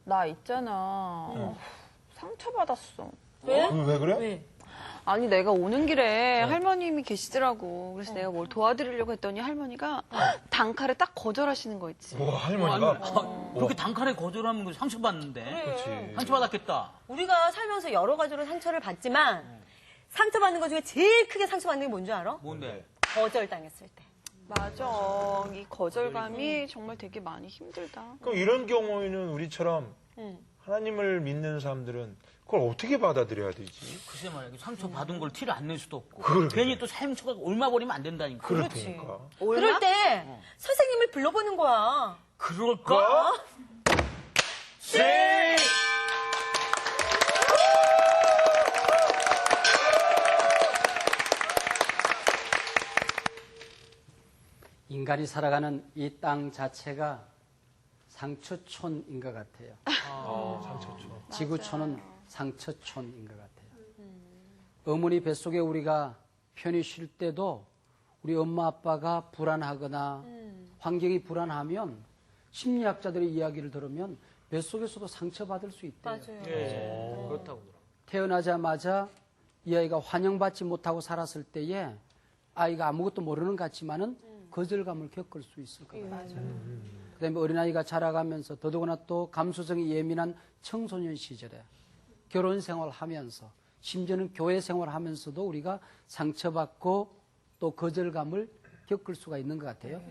나 있잖아. 상처받았어. 왜? 왜 그래? 왜? 아니, 내가 오는 길에 할머님이 계시더라고. 그래서 내가 뭘 도와드리려고 했더니 할머니가 단칼에 딱 거절하시는 거 있지. 와, 할머니가? 그렇게 단칼에 거절하면 그 상처받는데. 그렇지. 상처받았겠다. 우리가 살면서 여러 가지로 상처를 받지만 상처받는 것 중에 제일 크게 상처받는 게 뭔지 알아? 뭔데? 거절당했을 때. 맞아. 이 거절감이 정말 되게 많이 힘들다. 그럼 이런 경우에는 우리처럼 응. 하나님을 믿는 사람들은 그걸 어떻게 받아들여야 되지? 글쎄 말이야. 상처받은 걸 티를 안 낼 수도 없고. 그러게. 괜히 또 상처가 옮아버리면 안 된다니까. 그렇다니까. 그럴 때 선생님을 불러보는 거야. 그럴까? 세! 인간이 살아가는 이 땅 자체가 상처촌인 것 같아요. 상처죠. 지구촌은 상처촌인 것 같아요. 어머니 뱃속에 우리가 편히 쉴 때도 우리 엄마 아빠가 불안하거나 환경이 불안하면 심리학자들의 이야기를 들으면 뱃속에서도 상처받을 수 있대요. 맞아요. 그렇다고 그러더라고. 태어나자마자 이 아이가 환영받지 못하고 살았을 때에 아이가 아무것도 모르는 것 같지만은 거절감을 겪을 수 있을 것 같아요. 그다음에 어린아이가 자라가면서 더더구나 또 감수성이 예민한 청소년 시절에 결혼 생활하면서 심지어는 교회 생활하면서도 우리가 상처받고 또 거절감을 겪을 수가 있는 것 같아요.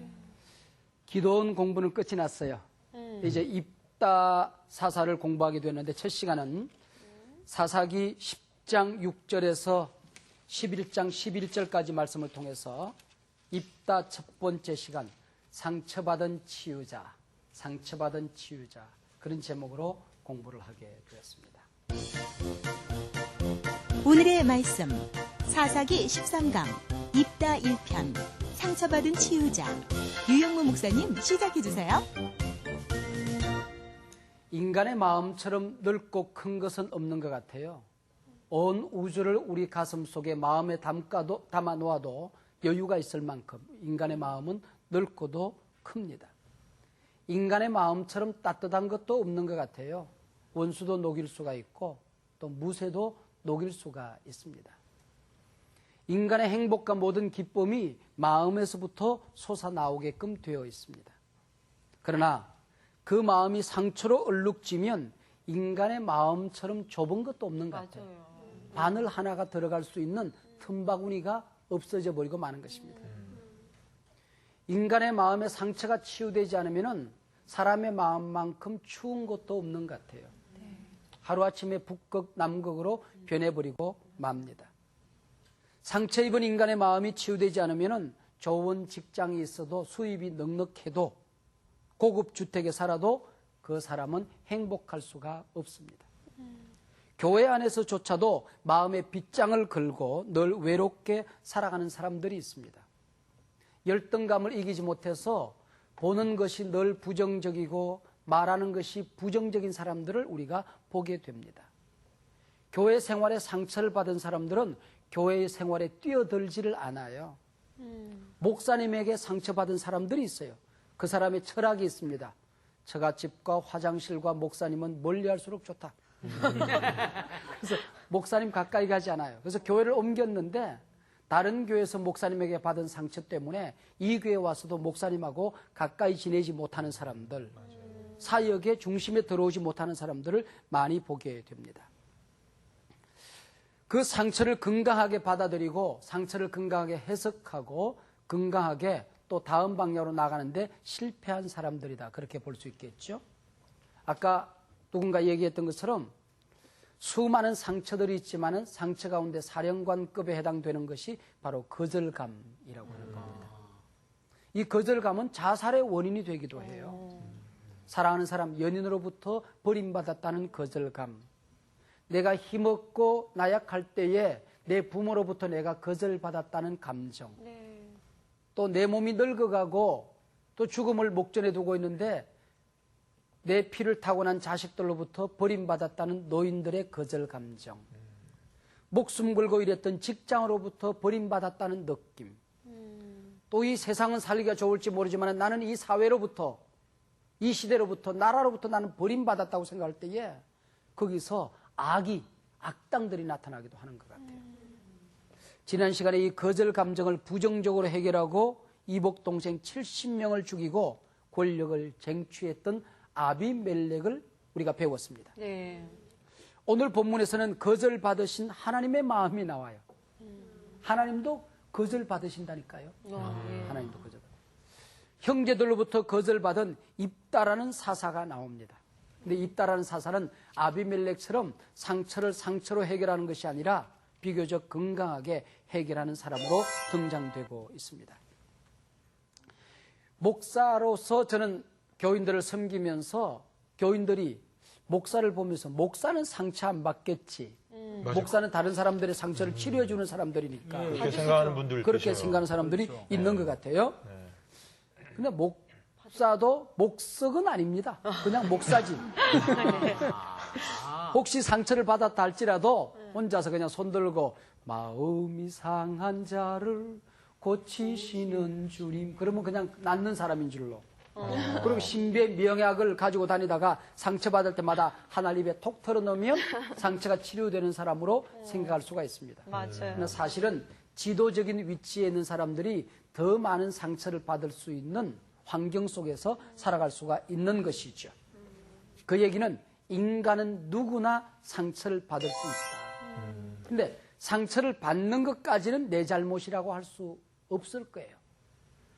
기도원 공부는 끝이 났어요. 이제 입다 사사를 공부하게 되었는데 첫 시간은 사사기 10장 6절에서 11장 11절까지 말씀을 통해서 입다 첫 번째 시간 상처받은 치유자, 상처받은 치유자 그런 제목으로 공부를 하게 되었습니다. 오늘의 말씀 사사기 13강 입다 1편 상처받은 치유자 유영무 목사님 시작해 주세요. 인간의 마음처럼 넓고 큰 것은 없는 것 같아요. 온 우주를 우리 가슴 속에 마음에 담아 놓아도 여유가 있을 만큼 인간의 마음은 넓고도 큽니다. 인간의 마음처럼 따뜻한 것도 없는 것 같아요. 원수도 녹일 수가 있고 또 무쇠도 녹일 수가 있습니다. 인간의 행복과 모든 기쁨이 마음에서부터 솟아나오게끔 되어 있습니다. 그러나 그 마음이 상처로 얼룩지면 인간의 마음처럼 좁은 것도 없는 것 같아요. 맞아요. 바늘 하나가 들어갈 수 있는 틈바구니가 없어져 버리고 마는 것입니다. 인간의 마음에 상처가 치유되지 않으면 사람의 마음만큼 추운 것도 없는 것 같아요. 하루아침에 북극, 남극으로 변해버리고 맙니다. 상처 입은 인간의 마음이 치유되지 않으면 좋은 직장이 있어도 수입이 넉넉해도 고급 주택에 살아도 그 사람은 행복할 수가 없습니다. 교회 안에서조차도 마음의 빗장을 걸고 늘 외롭게 살아가는 사람들이 있습니다. 열등감을 이기지 못해서 보는 것이 늘 부정적이고 말하는 것이 부정적인 사람들을 우리가 보게 됩니다. 교회 생활에 상처를 받은 사람들은 교회의 생활에 뛰어들지를 않아요. 목사님에게 상처받은 사람들이 있어요. 그 사람의 철학이 있습니다. 처갓집과 화장실과 목사님은 멀리할수록 좋다. 그래서 목사님 가까이 가지 않아요. 그래서 교회를 옮겼는데 다른 교회에서 목사님에게 받은 상처 때문에 이 교회에 와서도 목사님하고 가까이 지내지 못하는 사람들, 사역의 중심에 들어오지 못하는 사람들을 많이 보게 됩니다. 그 상처를 건강하게 받아들이고 상처를 건강하게 해석하고 건강하게 또 다음 방향으로 나가는데 실패한 사람들이다. 그렇게 볼 수 있겠죠. 아까 누군가 얘기했던 것처럼 수많은 상처들이 있지만은 상처 가운데 사령관급에 해당되는 것이 바로 거절감이라고 하는 겁니다. 이 거절감은 자살의 원인이 되기도 해요. 사랑하는 사람, 연인으로부터 버림받았다는 거절감. 내가 힘없고 나약할 때에 내 부모로부터 내가 거절받았다는 감정. 또 내 몸이 늙어가고 또 죽음을 목전에 두고 있는데 내 피를 타고 난 자식들로부터 버림받았다는 노인들의 거절 감정. 목숨 걸고 일했던 직장으로부터 버림받았다는 느낌. 또 이 세상은 살기가 좋을지 모르지만 나는 이 사회로부터 이 시대로부터 나라로부터 나는 버림받았다고 생각할 때에 거기서 악당들이 나타나기도 하는 것 같아요. 지난 시간에 이 거절 감정을 부정적으로 해결하고 이복 동생 70명을 죽이고 권력을 쟁취했던 아비멜렉을 우리가 배웠습니다. 네. 오늘 본문에서는 거절 받으신 하나님의 마음이 나와요. 하나님도 거절 받으신다니까요. 하나님도 거절. 형제들로부터 거절받은 입다라는 사사가 나옵니다. 근데 입다라는 사사는 아비멜렉처럼 상처를 상처로 해결하는 것이 아니라 비교적 건강하게 해결하는 사람으로 등장되고 있습니다. 목사로서 저는 교인들을 섬기면서 교인들이 목사를 보면서 목사는 상처 안 받겠지. 목사는 다른 사람들의 상처를 치료해주는 사람들이니까. 그렇게 생각하는 분들 그렇게 계셔요. 생각하는 사람들이 있는 것 같아요. 근데 목사도 목석은 아닙니다. 그냥 목사지. 혹시 상처를 받았다 할지라도 혼자서 그냥 손들고 마음이 상한 자를 고치시는 주님. 그러면 그냥 낫는 사람인 줄로. 그리고 신비의 명약을 가지고 다니다가 상처받을 때마다 하나 입에 톡 털어놓으면 상처가 치료되는 사람으로 생각할 수가 있습니다. 맞아요. 그러나 사실은 지도적인 위치에 있는 사람들이 더 많은 상처를 받을 수 있는 환경 속에서 살아갈 수가 있는 것이죠. 그 얘기는 인간은 누구나 상처를 받을 수 있다. 근데 상처를 받는 것까지는 내 잘못이라고 할 수 없을 거예요.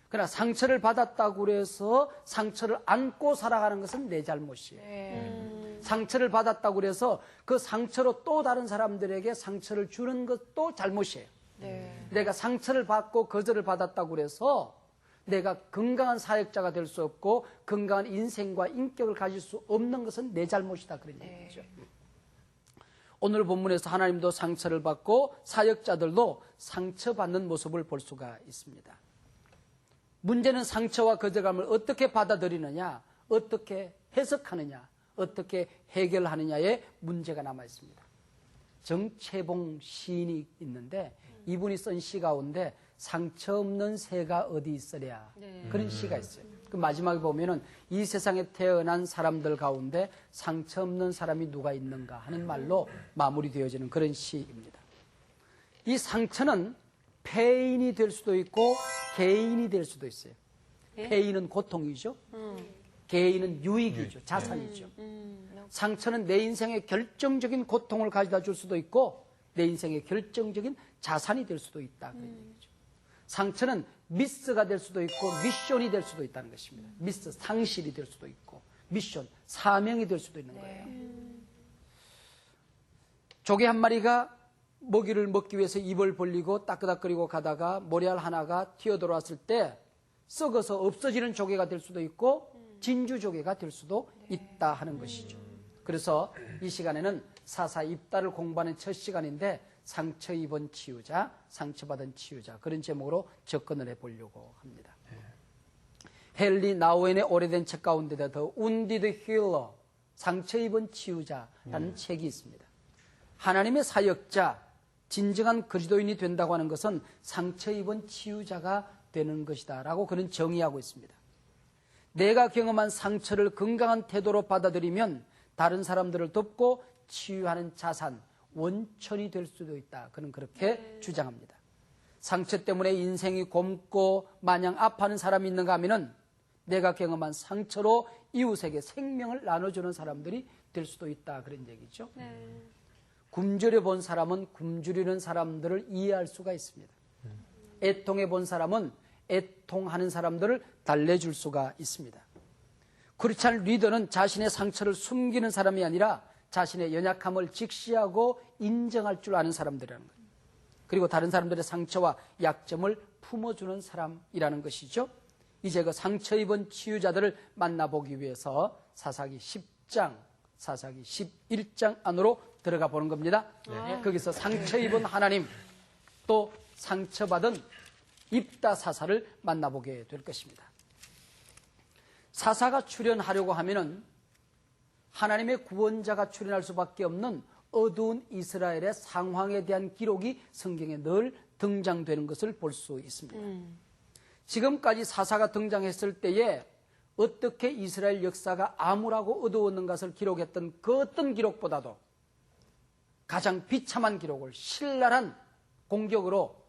그러나 상처를 받았다고 해서 상처를 안고 살아가는 것은 내 잘못이에요. 상처를 받았다고 해서 그 상처로 또 다른 사람들에게 상처를 주는 것도 잘못이에요. 내가 상처를 받고 거절을 받았다고 해서 내가 건강한 사역자가 될 수 없고 건강한 인생과 인격을 가질 수 없는 것은 내 잘못이다. 그런 얘기죠. 오늘 본문에서 하나님도 상처를 받고 사역자들도 상처받는 모습을 볼 수가 있습니다. 문제는 상처와 거절감을 어떻게 받아들이느냐, 어떻게 해석하느냐, 어떻게 해결하느냐에 문제가 남아 있습니다. 정채봉 시인이 있는데 이분이 쓴 시 가운데 상처 없는 새가 어디 있으랴 그런 시가 있어요. 그 마지막에 보면은 이 세상에 태어난 사람들 가운데 상처 없는 사람이 누가 있는가 하는 말로 마무리되어지는 그런 시입니다. 이 상처는 폐인이 될 수도 있고 개인이 될 수도 있어요. 폐인은 고통이죠. 개인은 유익이죠. 자산이죠. 상처는 내 인생에 결정적인 고통을 가져다 줄 수도 있고 내 인생에 결정적인 자산이 될 수도 있다. 그런 얘기죠. 상처는 미스가 될 수도 있고 미션이 될 수도 있다는 것입니다. 미스, 상실이 될 수도 있고 미션, 사명이 될 수도 있는 거예요. 조개 한 마리가 먹이를 먹기 위해서 입을 벌리고 따끄닥거리고 가다가 모래알 하나가 튀어들어왔을 때 썩어서 없어지는 조개가 될 수도 있고 진주조개가 될 수도 있다 하는 것이죠. 그래서 이 시간에는 사사 입다를 공부하는 첫 시간인데 상처 입은 치유자, 상처받은 치유자 그런 제목으로 접근을 해보려고 합니다. 헨리 나우엔의 오래된 책 가운데 The Wounded Healer, 상처 입은 치유자라는 책이 있습니다. 하나님의 사역자, 진정한 그리스도인이 된다고 하는 것은 상처 입은 치유자가 되는 것이다 라고 그는 정의하고 있습니다. 내가 경험한 상처를 건강한 태도로 받아들이면 다른 사람들을 돕고 치유하는 자산, 원천이 될 수도 있다. 그는 그렇게 주장합니다. 상처 때문에 인생이 곪고 마냥 아파하는 사람이 있는가 하면은 내가 경험한 상처로 이웃에게 생명을 나눠주는 사람들이 될 수도 있다. 그런 얘기죠. 굶주려 본 사람은 굶주리는 사람들을 이해할 수가 있습니다. 애통해 본 사람은 애통하는 사람들을 달래줄 수가 있습니다. 크리스찬 리더는 자신의 상처를 숨기는 사람이 아니라 자신의 연약함을 직시하고 인정할 줄 아는 사람들이라는 거예요. 그리고 다른 사람들의 상처와 약점을 품어주는 사람이라는 것이죠. 이제 그 상처 입은 치유자들을 만나보기 위해서 사사기 10장, 사사기 11장 안으로 들어가 보는 겁니다. 거기서 상처 입은 하나님, 또 상처받은 입다 사사를 만나보게 될 것입니다. 사사가 출연하려고 하면은 하나님의 구원자가 출연할 수밖에 없는 어두운 이스라엘의 상황에 대한 기록이 성경에 늘 등장되는 것을 볼 수 있습니다. 지금까지 사사가 등장했을 때에 어떻게 이스라엘 역사가 암울하고 어두웠는 것을 기록했던 그 어떤 기록보다도 가장 비참한 기록을 신랄한 공격으로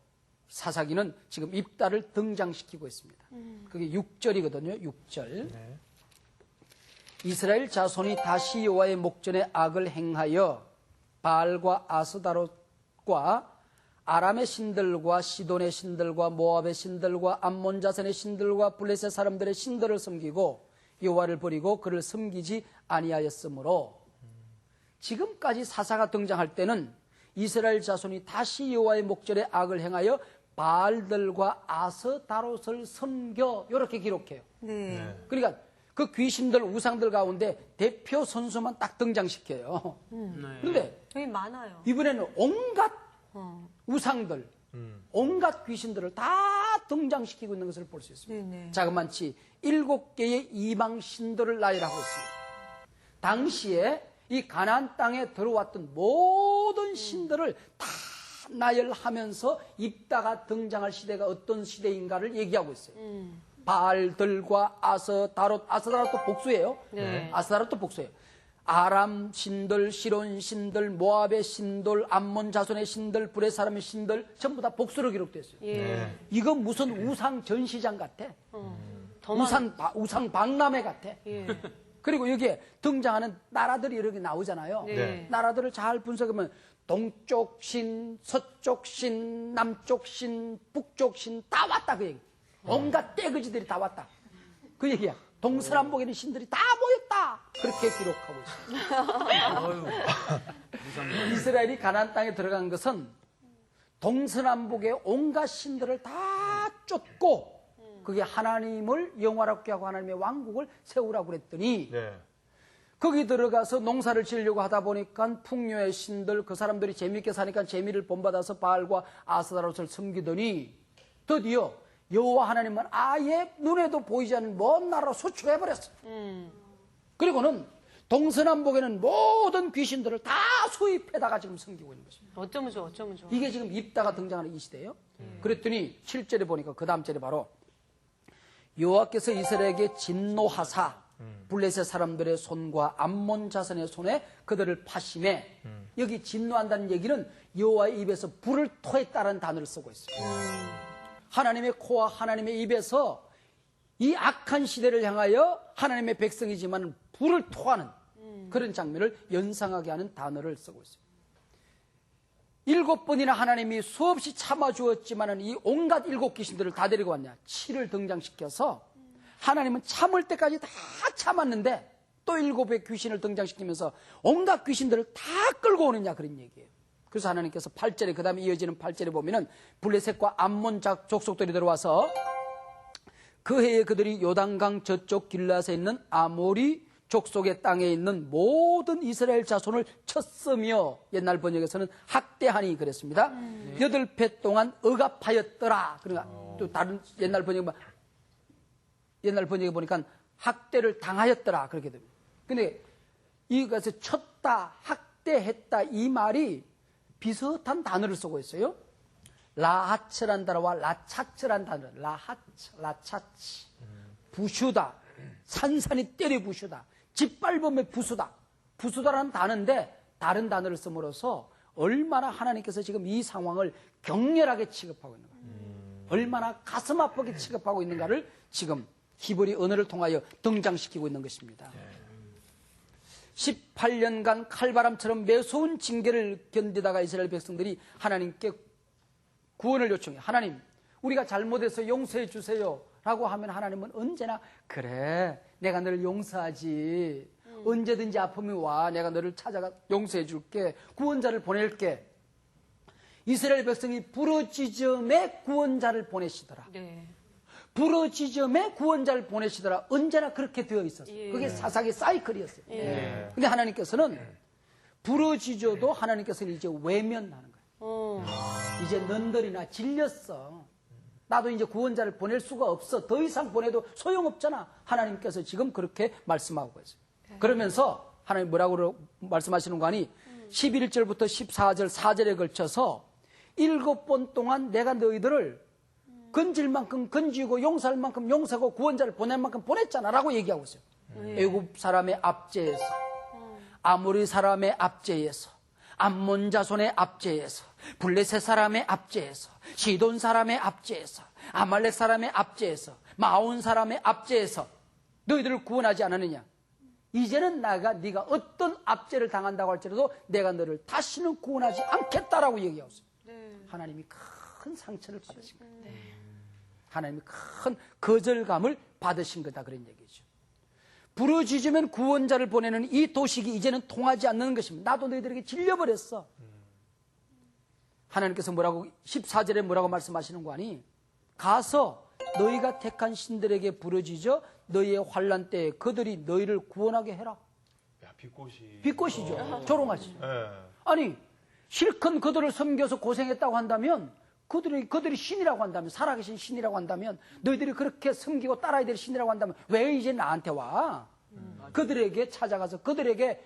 사사기는 지금 입다를 등장시키고 있습니다. 그게 6절이거든요. 6절. 네. 이스라엘 자손이 다시 여호와의 목전에 악을 행하여 바알과 아스다롯과 아람의 신들과 시돈의 신들과 모압의 신들과 암몬 자손의 신들과 블레셋 사람들의 신들을 섬기고 여호와를 버리고 그를 섬기지 아니하였으므로 지금까지 사사가 등장할 때는 이스라엘 자손이 다시 여호와의 목전에 악을 행하여 바알들과 아스다롯을 섬겨 이렇게 기록해요. 네. 그러니까 그 귀신들 우상들 가운데 대표 선수만 딱 등장시켜요. 그런데 여기 많아요. 이번에는 온갖 우상들, 온갖 귀신들을 다 등장시키고 있는 것을 볼 수 있습니다. 네네. 자그만치 7개의 이방 신들을 나열하고 있습니다. 당시에 이 가나안 땅에 들어왔던 모든 신들을 다 나열하면서 입다가 등장할 시대가 어떤 시대인가를 얘기하고 있어요. 바알들과 아스다롯도 복수예요. 네. 아스다롯도 복수예요. 아람 신들, 시론 신들, 모압의 신들, 암몬 자손의 신들, 불의 사람의 신들 전부 다 복수로 기록됐어요. 예. 이거 무슨 우상 전시장 같아. 더만 우상 박람회 같아. 예. 그리고 여기에 등장하는 나라들이 이렇게 나오잖아요. 네. 나라들을 잘 분석하면 동쪽 신, 서쪽 신, 남쪽 신, 북쪽 신 다 왔다 그 얘기. 온갖 떼거지들이 다 왔다. 그 얘기야. 동서남북에는 신들이 다 모였다. 그렇게 기록하고 있습니다. 이스라엘이 가나안 땅에 들어간 것은 동서남북의 온갖 신들을 다 쫓고 그게 하나님을 영화롭게 하고 하나님의 왕국을 세우라고 그랬더니 네. 거기 들어가서 농사를 지으려고 하다 보니까 풍요의 신들 그 사람들이 재미있게 사니까 재미를 본받아서 바알과 아스다롯을 섬기더니 드디어 여호와 하나님은 아예 눈에도 보이지 않는 먼 나라로 소출해버렸어. 그리고는 동서남북에는 모든 귀신들을 다 수입해다가 지금 섬기고 있는 것입니다. 어쩌면 좋아, 어쩌면 좋아. 이게 지금 입다가 등장하는 이 시대예요. 그랬더니 7절에 보니까 그 다음 절에 바로 여호와께서 이스라엘에게 진노하사 블레셋 사람들의 손과 암몬 자손의 손에 그들을 파심해 여기 진노한다는 얘기는 여호와의 입에서 불을 토했다는 단어를 쓰고 있어요. 하나님의 코와 하나님의 입에서 이 악한 시대를 향하여 하나님의 백성이지만 불을 토하는 그런 장면을 연상하게 하는 단어를 쓰고 있어요. 7번이나 하나님이 수없이 참아주었지만 이 온갖 7 귀신들을 다 데리고 왔냐. 7을 등장시켜서 하나님은 참을 때까지 다 참았는데 또 7의 귀신을 등장시키면서 온갖 귀신들을 다 끌고 오느냐 그런 얘기예요. 그래서 하나님께서 8절에 그 다음에 이어지는 8절에 보면은 블레셋과 암몬 족속들이 들어와서 그 해에 그들이 요단강 저쪽 길라앗에 있는 아모리 족속의 땅에 있는 모든 이스라엘 자손을 쳤으며 옛날 번역에서는 학대하니 그랬습니다. 8배 동안 억압하였더라. 그러니까 또 다른 옛날 번역에 보니까 학대를 당하였더라 그렇게 됩니다. 근데 이것을 쳤다, 학대했다 이 말이 비슷한 단어를 쓰고 있어요. 라하츠란 단어와 라차츠란 단어. 라차츠. 부슈다. 산산이 때려 부슈다. 짓밟음의 부수다. 부수다라는 단어인데 다른 단어를 씀으로써 얼마나 하나님께서 지금 이 상황을 격렬하게 취급하고 있는가. 얼마나 가슴 아프게 취급하고 있는가를 지금 히브리 언어를 통하여 등장시키고 있는 것입니다. 18년간 칼바람처럼 매서운 징계를 견디다가 이스라엘 백성들이 하나님께 구원을 요청해. 하나님, 우리가 잘못해서 용서해 주세요. 라고 하면 하나님은 언제나 그래, 내가 너를 용서하지. 언제든지 아픔이 와. 내가 너를 찾아가 용서해 줄게. 구원자를 보낼게. 이스라엘 백성이 부르짖음에 구원자를 보내시더라. 네. 부르짖음에 구원자를 보내시더라. 언제나 그렇게 되어 있었어요. 예. 그게 사사기 사이클이었어요. 근데 하나님께서는 부르짖어도 하나님께서는 이제 외면하는 거예요. 이제 너희들이나 질렸어. 나도 이제 구원자를 보낼 수가 없어. 더 이상 보내도 소용없잖아. 하나님께서 지금 그렇게 말씀하고 있어요. 그러면서 하나님 뭐라고 말씀하시는 거 아니? 11절부터 14절, 4절에 걸쳐서 7번 동안 내가 너희들을 건질 만큼 건지고 용서할 만큼 용서하고 구원자를 보낼 만큼 보냈잖아라고 얘기하고 있어요. 애굽 사람의 압제에서, 아모리 사람의 압제에서, 암몬 자손의 압제에서, 블레셋 사람의 압제에서, 시돈 사람의 압제에서, 아말렉 사람의 압제에서, 마온 사람의 압제에서 너희들을 구원하지 않았느냐? 이제는 네가 어떤 압제를 당한다고 할지라도 내가 너를 다시는 구원하지 않겠다라고 얘기하고 있어요. 하나님이 큰 상처를 받으신 거예요. 하나님이 큰 거절감을 받으신 거다 그런 얘기죠. 부르짖으면 구원자를 보내는 이 도식이 이제는 통하지 않는 것입니다. 나도 너희들에게 질려버렸어. 하나님께서 14절에 뭐라고 말씀하시는 거 아니? 가서 너희가 택한 신들에게 부르짖어 너희의 환난 때에 그들이 너희를 구원하게 해라. 야, 빛꽃이. 빛꽃이죠. 조롱하시죠. 예. 아니 실컷 그들을 섬겨서 고생했다고 한다면 그들이 신이라고 한다면, 살아계신 신이라고 한다면, 너희들이 그렇게 섬기고 따라야 될 신이라고 한다면 왜 이제 나한테 와? 그들에게 찾아가서 그들에게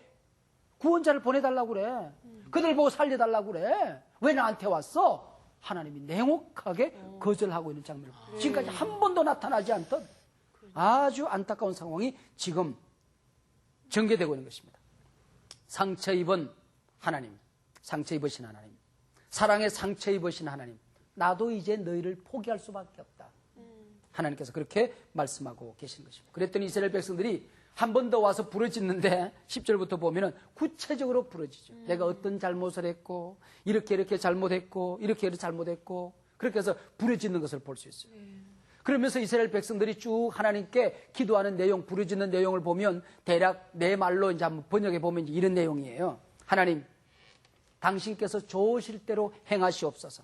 구원자를 보내달라고 그래. 그들 보고 살려달라고 그래. 왜 나한테 왔어? 하나님이 냉혹하게 거절하고 있는 장면을 지금까지 한 번도 나타나지 않던 아주 안타까운 상황이 지금 전개되고 있는 것입니다. 상처 입은 하나님, 상처 입으신 하나님, 사랑에 상처 입으신 하나님, 나도 이제 너희를 포기할 수밖에 없다. 하나님께서 그렇게 말씀하고 계시는 것입니다. 그랬더니 이스라엘 백성들이 한 번 더 와서 부르짖는데 10절부터 보면은 구체적으로 부르짖죠. 내가 어떤 잘못을 했고 이렇게 잘못했고 이렇게 잘못했고 그렇게 해서 부르짖는 것을 볼 수 있어요. 그러면서 이스라엘 백성들이 쭉 하나님께 기도하는 내용, 부르짖는 내용을 보면 대략 네 말로 이제 한번 번역해 보면 이런 내용이에요. 하나님, 당신께서 좋으실 대로 행하시옵소서.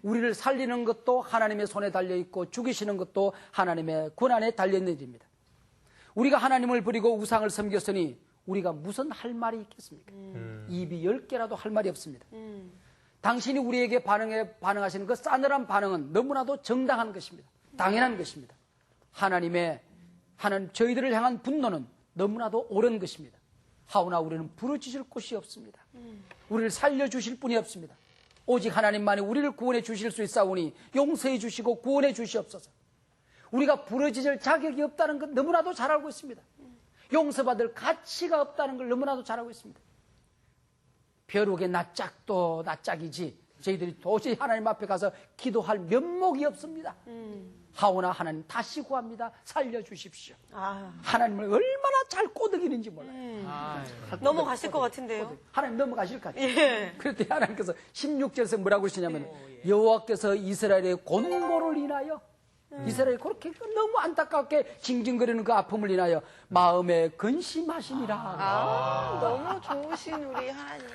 우리를 살리는 것도 하나님의 손에 달려있고 죽이시는 것도 하나님의 권한에 달려있는 일입니다. 우리가 하나님을 버리고 우상을 섬겼으니 우리가 무슨 할 말이 있겠습니까? 입이 10개라도 할 말이 없습니다. 당신이 우리에게 반응하시는 그 싸늘한 반응은 너무나도 정당한 것입니다. 당연한 것입니다. 하나님 저희들을 향한 분노는 너무나도 옳은 것입니다. 하오나 우리는 부르짖을 곳이 없습니다. 우리를 살려주실 분이 없습니다. 오직 하나님만이 우리를 구원해 주실 수 있사오니 용서해 주시고 구원해 주시옵소서. 우리가 부르짖을 자격이 없다는 것 너무나도 잘 알고 있습니다. 용서받을 가치가 없다는 걸 너무나도 잘 알고 있습니다. 벼룩의 낯짝도 낯짝이지 저희들이 도저히 하나님 앞에 가서 기도할 면목이 없습니다. 하오나 하나님 다시 구합니다. 살려주십시오. 하나님을 얼마나 잘 꼬드기는지 몰라요. 넘어가실 것 같은데요. 하나님 넘어가실 것 같아요. 예. 그랬더니 하나님께서 16절에서 뭐라고 그러시냐면 여호와께서 이스라엘의 곤고를 인하여 이스라엘이 그렇게 너무 안타깝게 징징거리는 그 아픔을 인하여 마음에 근심하시니라. 너무 좋으신 우리 하나님.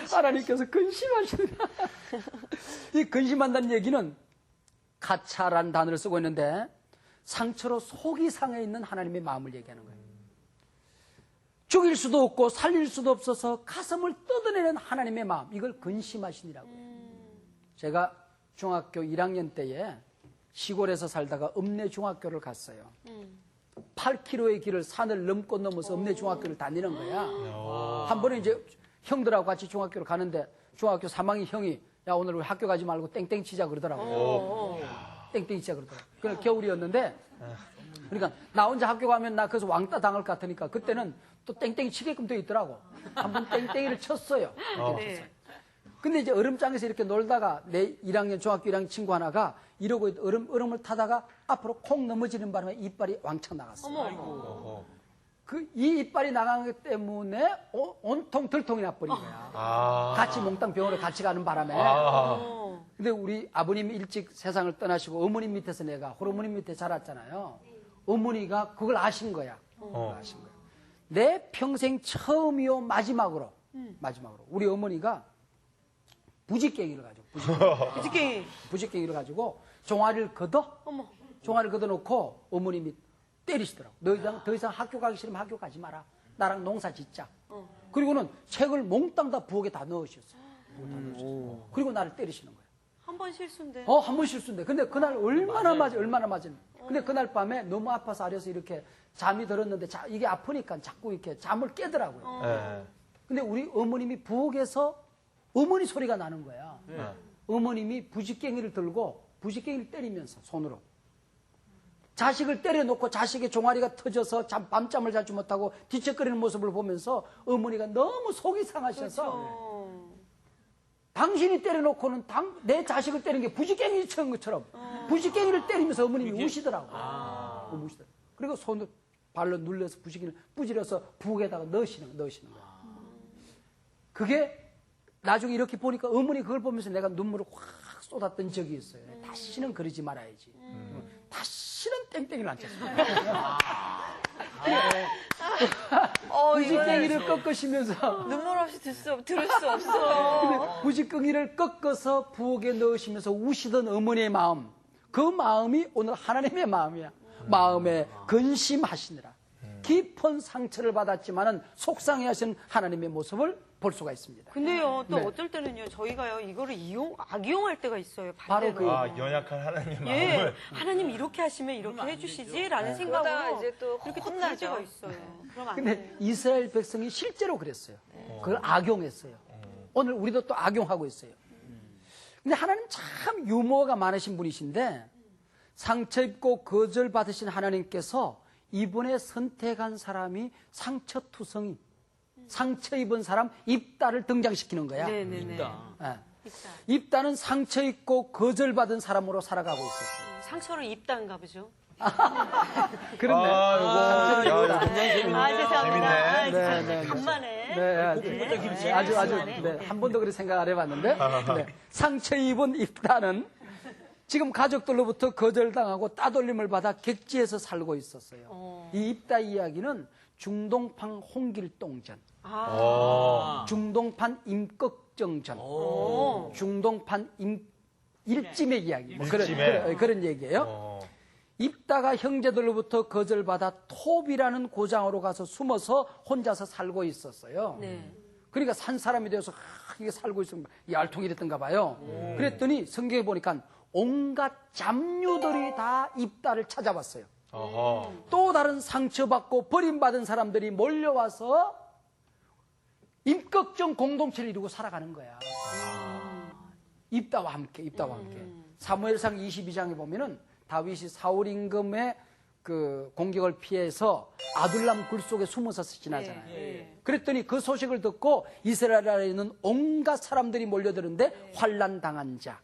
하나님께서 근심하시니라. 이 근심한다는 얘기는 가차라는 단어를 쓰고 있는데 상처로 속이 상해 있는 하나님의 마음을 얘기하는 거예요. 죽일 수도 없고 살릴 수도 없어서 가슴을 뜯어내는 하나님의 마음, 이걸 근심하시니라고 해요. 제가 중학교 1학년 때에 시골에서 살다가 읍내 중학교를 갔어요. 8km의 길을 산을 넘어서 읍내 중학교를 다니는 거야. 한 번에 이제 형들하고 같이 중학교를 가는데 중학교 3학년 형이 야 오늘 우리 학교 가지 말고 땡땡 치자 그러더라고요. 땡땡 치자 그러더라고요. 그래 겨울이었는데 그러니까 나 혼자 학교 가면 나 그래서 왕따 당할 것 같으니까 그때는 또 땡땡이 치게끔 돼 있더라고. 한번 땡땡이를 쳤어요. 근데 이제 얼음장에서 이렇게 놀다가 내 1학년 중학교 1학년 친구 하나가 이러고 얼음을 타다가 앞으로 콩 넘어지는 바람에 이빨이 왕창 나갔어요. 이 이빨이 나간 것 때문에 온통 들통이 나버린 거야. 같이 몽땅 병원에 같이 가는 바람에. 근데 우리 아버님이 일찍 세상을 떠나시고 어머님 밑에서 내가 호르모님 밑에 자랐잖아요. 어머니가 그걸 아신 거야. 아신 거야. 내 평생 처음이요 마지막으로 우리 어머니가 부직갱이를 가지고 부직갱이를 가지고 종아리를 걷어놓고 어머님이 때리시더라고. 너 더 이상 학교 가기 싫으면 학교 가지 마라. 나랑 농사 짓자. 그리고는 책을 몽땅 다 부엌에 다 넣으셨어요. 그리고 나를 때리시는 거예요. 한 번 실수인데. 한 번 실수인데. 근데 그날 얼마나 맞은. 근데 그날 밤에 너무 아파서 아려서 이렇게 잠이 들었는데 이게 아프니까 자꾸 이렇게 잠을 깨더라고요. 근데 우리 어머님이 부엌에서 어머니 소리가 나는 거야. 어머님이 부직갱이를 들고 부지깽이를 때리면서 손으로 자식을 때려놓고 자식의 종아리가 터져서 밤잠을 자지 못하고 뒤척거리는 모습을 보면서 어머니가 너무 속이 상하셔서 당신이 때려놓고는 내 자식을 때리는 게 부지깽이 친 것처럼 부지깽이를 때리면서 어머님이 우시더라고요. 우시더라고요. 그리고 손을 발로 눌러서 부지깽이를 부지려서 부엌에다가 넣으시는 거예요. 그게 나중에 이렇게 보니까 어머니 그걸 보면서 내가 눈물을 확 쏟았던 적이 있어요. 다시는 그러지 말아야지. 다시는 땡땡이를 안 쳤습니다. 부지깽이를 꺾으시면서 눈물 없이 들을 수 없어. 부지깽이를 꺾어서 부엌에 넣으시면서 우시던 어머니의 마음, 그 마음이 오늘 하나님의 마음이야. 마음에 근심하시느라 깊은 상처를 받았지만은 속상해하시는 하나님의 모습을 볼 수가 있습니다. 근데요, 또 네. 어쩔 때는요, 저희가요, 이거를 악용할 때가 있어요. 바로 반대로. 연약한 하나님의 예, 마음을. 하나님 이렇게 하시면 이렇게 해주시지라는 그러다 생각으로 이제 또 이렇게 또 혼나죠. 때가 있어요. 그럼 안 근데 돼요. 이스라엘 백성이 실제로 그랬어요. 그걸 악용했어요. 오늘 우리도 또 악용하고 있어요. 근데 하나님 참 유머가 많으신 분이신데 상처 입고 거절받으신 하나님께서 이번에 선택한 사람이 상처투성이, 상처 입은 사람 입다를 등장시키는 거야. 네네네. 예. 입다는 상처 입고 거절받은 사람으로 살아가고 있었어요. 상처를 입다인가 보죠. 그런데 이거 굉장히 재밌네요. 죄송합니다. 재밌네. 네. 간만에. 아주 간만에. 네, 한 번도 그렇게 생각 안 해봤는데 네. 상처 입은 입다는 지금 가족들로부터 거절당하고 따돌림을 받아 객지에서 살고 있었어요. 이 입다 이야기는 중동판 홍길동전, 중동판 임꺽정전, 중동판 일찜의 이야기, 뭐 그런 얘기예요. 입다가 형제들로부터 거절받아 톱이라는 고장으로 가서 숨어서 혼자서 살고 있었어요. 네. 그러니까 산 사람이 되어서 이게 살고 있으면 알통이랬던가 봐요. 그랬더니 성경에 보니까 온갖 잡류들이 다 입다를 찾아왔어요. 또 다른 상처받고 버림받은 사람들이 몰려와서 임꺽정 공동체를 이루고 살아가는 거야. 입다와 함께. 사무엘상 22장에 보면은 다윗이 사울 임금의 그 공격을 피해서 아둘람 굴 속에 숨어서 지나잖아요. 그랬더니 그 소식을 듣고 이스라엘에 있는 온갖 사람들이 몰려드는데 환난 당한 자,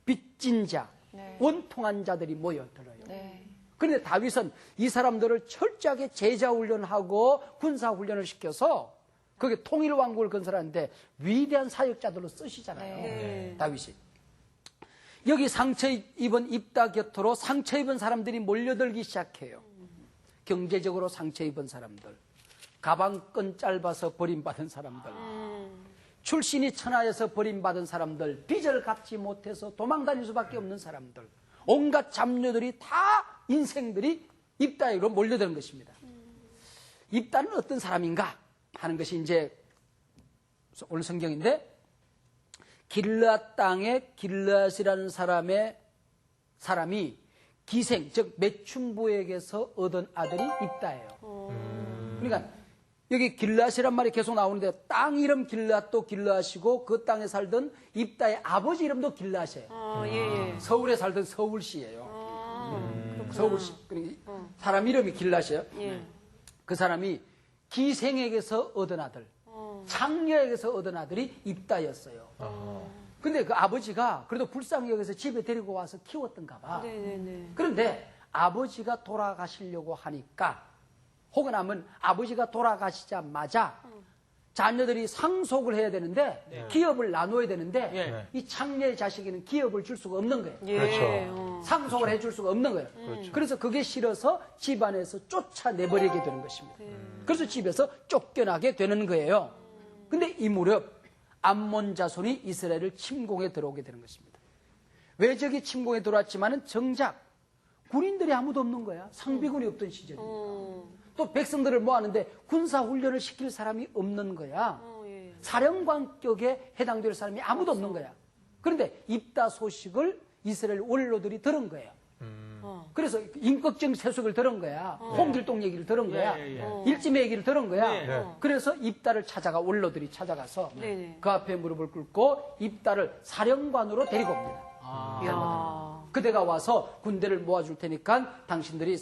빚진 자, 원통한 자들이 모여들어요. 그런데 다윗은 이 사람들을 철저하게 제자 훈련하고 군사 훈련을 시켜서 그게 통일 왕국을 건설하는데 위대한 사역자들로 쓰시잖아요. 다윗이. 여기 상처 입은 입다 곁으로 상처 입은 사람들이 몰려들기 시작해요. 경제적으로 상처 입은 사람들, 가방끈 짧아서 버림받은 사람들, 출신이 천하에서 버림받은 사람들, 빚을 갚지 못해서 도망다닐 수밖에 없는 사람들, 온갖 잡류들이 다 인생들이 입다에로 몰려드는 것입니다. 입다는 어떤 사람인가 하는 것이 이제 오늘 성경인데, 길르앗 땅에 길르앗이라는 사람이 기생, 즉 매춘부에게서 얻은 아들이 입다예요. 그러니까 여기 길르앗이란 말이 계속 나오는데 땅 이름 길르앗도 길르앗이고 그 땅에 살던 입다의 아버지 이름도 길르앗이에요. 서울에 살던 서울시예요. 서울시. 사람 이름이 길르앗이에요. 그 사람이 기생에게서 얻은 아들, 장녀에게서 얻은 아들이 입다였어요. 근데 그 아버지가 그래도 불쌍히 여기서 집에 데리고 와서 키웠던가 봐. 그런데 아버지가 돌아가시려고 하니까, 혹은 하면 아버지가 돌아가시자마자 자녀들이 상속을 해야 되는데 기업을 나눠야 되는데 이 장녀의 자식에는 기업을 줄 수가 없는 거예요. 그렇죠. 상속을 해줄 수가 없는 거예요. 그래서 그게 싫어서 집안에서 쫓아내버리게 되는 것입니다. 그래서 집에서 쫓겨나게 되는 거예요. 근데 이 무렵 암몬 자손이 이스라엘을 침공해 들어오게 되는 것입니다. 외적이 침공해 들어왔지만은 정작 군인들이 아무도 없는 거야. 상비군이 없던 시절이니까. 또 백성들을 모았는데 군사 훈련을 시킬 사람이 없는 거야. 사령관격에 해당될 사람이 아무도 없는 거야. 그런데 입다 소식을 이스라엘 원로들이 들은 거예요. 그래서 임꺽정 세속을 들은 거야. 홍길동 얘기를 들은 거야. 일찜의 얘기를 들은 거야. 그래서 입다를 원로들이 찾아가서 그 앞에 무릎을 꿇고 입다를 사령관으로 데리고 옵니다. 야. 그대가 와서 군대를 모아줄 테니까 당신이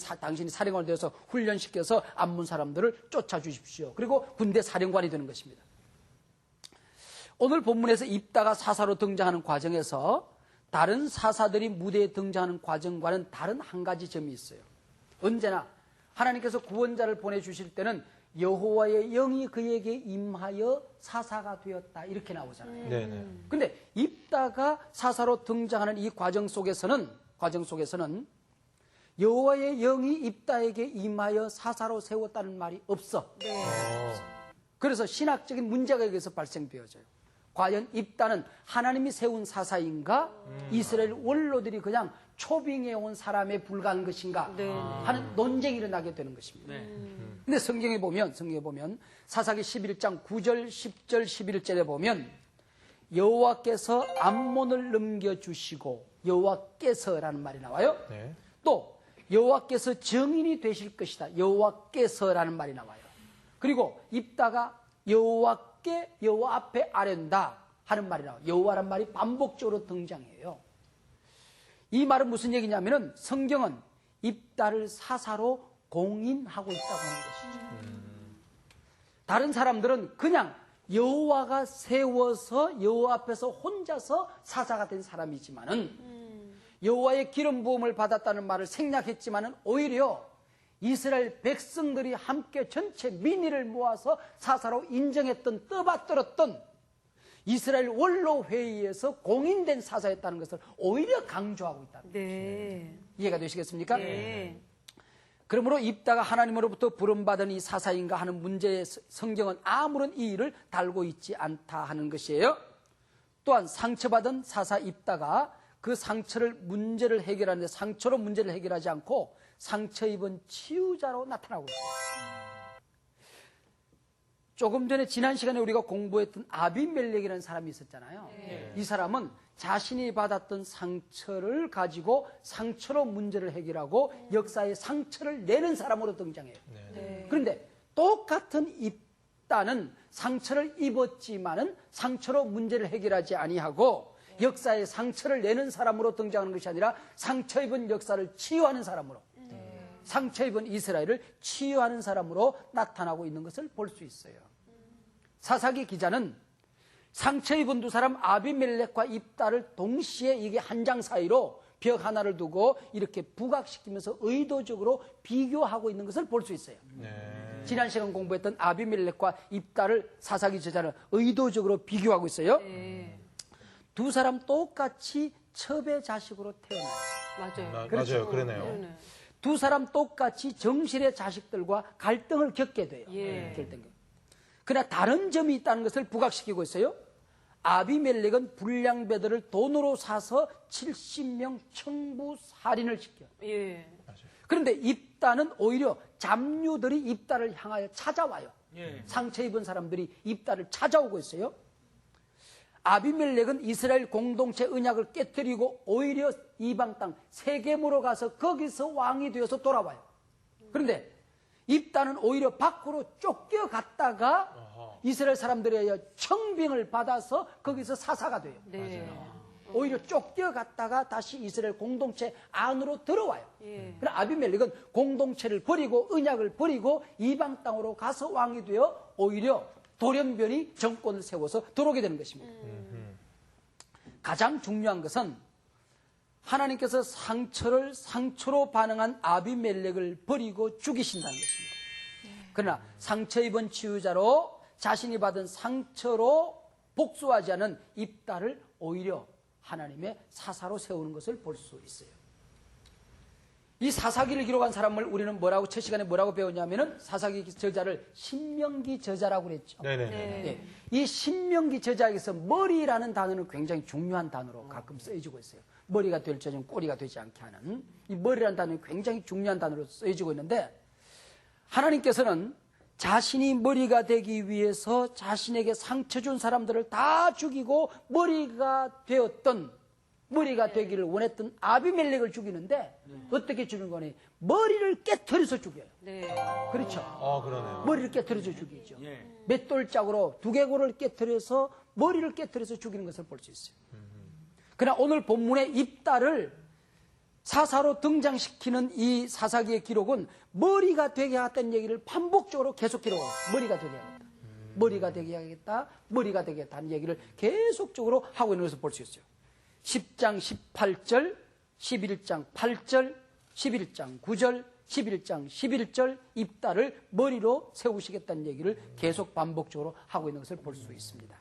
사령관이 되어서 훈련시켜서 안문 사람들을 쫓아주십시오. 그리고 군대 사령관이 되는 것입니다. 오늘 본문에서 입다가 사사로 등장하는 과정에서 다른 사사들이 무대에 등장하는 과정과는 다른 한 가지 점이 있어요. 언제나 하나님께서 구원자를 보내주실 때는 여호와의 영이 그에게 임하여 사사가 되었다 이렇게 나오잖아요. 네네. 근데 입다가 사사로 등장하는 이 과정 속에서는 여호와의 영이 입다에게 임하여 사사로 세웠다는 말이 없어. 그래서 신학적인 문제가 여기서 발생되어져요. 과연 입다는 하나님이 세운 사사인가? 이스라엘 원로들이 그냥 초빙해온 사람에 불과한 것인가? 하는 논쟁이 일어나게 되는 것입니다. 근데 성경에 보면 사사기 11장 9절, 10절, 11절에 보면 여호와께서 암몬을 넘겨주시고 여호와께서라는 말이 나와요. 네. 또 여호와께서 증인이 되실 것이다. 여호와께서라는 말이 나와요. 그리고 입다가 여호와 앞에 아련다 하는 말이 나와요. 여호와란 말이 반복적으로 등장해요. 이 말은 무슨 얘기냐면은 성경은 입다를 사사로 공인하고 있다고 하는 것이죠. 다른 사람들은 그냥 여호와가 세워서 여호와 앞에서 혼자서 사사가 된 사람이지만은 여호와의 기름 부음을 받았다는 말을 생략했지만은 오히려 이스라엘 백성들이 함께 전체 민의를 모아서 사사로 인정했던 떠받들었던 이스라엘 원로 회의에서 공인된 사사였다는 것을 오히려 강조하고 있다. 네. 이해가 되시겠습니까? 네. 그러므로 입다가 하나님으로부터 부름받은 이 사사인가 하는 문제에 성경은 아무런 이의를 달고 있지 않다 하는 것이에요. 또한 상처받은 사사 입다가 그 문제를 해결하는데 상처로 문제를 해결하지 않고 상처 입은 치유자로 나타나고 있어요. 조금 전에 지난 시간에 우리가 공부했던 아비멜렉이라는 사람이 있었잖아요. 이 사람은 자신이 받았던 상처를 가지고 상처로 문제를 해결하고 역사의 상처를 내는 사람으로 등장해요. 그런데 똑같은 입다는 상처를 입었지만은 상처로 문제를 해결하지 아니하고 역사의 상처를 내는 사람으로 등장하는 것이 아니라 상처 입은 역사를 치유하는 사람으로 상처 입은 이스라엘을 치유하는 사람으로 나타나고 있는 것을 볼 수 있어요. 사사기 기자는 상처 입은 두 사람 아비멜렉과 입다를 동시에 이게 한 장 사이로 벽 하나를 두고 이렇게 부각시키면서 의도적으로 비교하고 있는 것을 볼 수 있어요. 지난 시간 공부했던 아비멜렉과 입다를 사사기 저자는 의도적으로 비교하고 있어요. 두 사람 똑같이 첩의 자식으로 태어나요. 맞아요. 맞아요. 그러네요. 두 사람 똑같이 정실의 자식들과 갈등을 겪게 돼요. 그러나 다른 점이 있다는 것을 부각시키고 있어요. 아비멜렉은 불량배들을 돈으로 사서 70명 청부 살인을 시켜요. 그런데 입다는 오히려 잡류들이 입다를 향하여 찾아와요. 상처 입은 사람들이 입다를 찾아오고 있어요. 아비멜렉은 이스라엘 공동체 언약을 깨뜨리고 오히려 이방 땅 세겜으로 가서 거기서 왕이 되어서 돌아와요. 그런데 입다는 오히려 밖으로 쫓겨갔다가 이스라엘 사람들에 의해 청빙을 받아서 거기서 사사가 돼요. 오히려 쫓겨갔다가 다시 이스라엘 공동체 안으로 들어와요. 그러나 아비멜렉은 공동체를 버리고 언약을 버리고 이방 땅으로 가서 왕이 되어 오히려 돌연변이 정권을 세워서 들어오게 되는 것입니다. 가장 중요한 것은 하나님께서 상처로 반응한 아비멜렉을 버리고 죽이신다는 것입니다. 그러나 상처 입은 치유자로 자신이 받은 상처로 복수하지 않은 입다를 오히려 하나님의 사사로 세우는 것을 볼 수 있어요. 이 사사기를 기록한 사람을 우리는 첫 시간에 뭐라고 배웠냐면은 사사기 저자를 신명기 저자라고 그랬죠. 네. 이 신명기 저자에서 머리라는 단어는 굉장히 중요한 단어로 가끔 쓰여지고 있어요. 머리가 될지언정 꼬리가 되지 않게 하는 이 머리라는 단어는 굉장히 중요한 단어로 쓰여지고 있는데 하나님께서는 자신이 머리가 되기 위해서 자신에게 상처 준 사람들을 다 죽이고 머리가 되기를 원했던 아비멜렉을 죽이는데 어떻게 죽이는 거니? 머리를 깨트려서 죽여요. 그렇죠. 그러네요. 머리를 깨트려서 죽이죠. 맷돌짝으로 두개골을 깨트려서 머리를 깨트려서 죽이는 것을 볼 수 있어요. 그러나 오늘 본문의 입다를 사사로 등장시키는 이 사사기의 기록은 머리가 되게 하겠다는 얘기를 반복적으로 계속 기록하고 있어요. 머리가 되게 하겠다. 머리가 되게 하겠다. 머리가 되게 하겠다는 얘기를 계속적으로 하고 있는 것을 볼 수 있어요. 10장 18절, 11장 8절, 11장 9절, 11장 11절 입다를 머리로 세우시겠다는 얘기를 계속 반복적으로 하고 있는 것을 볼 수 있습니다.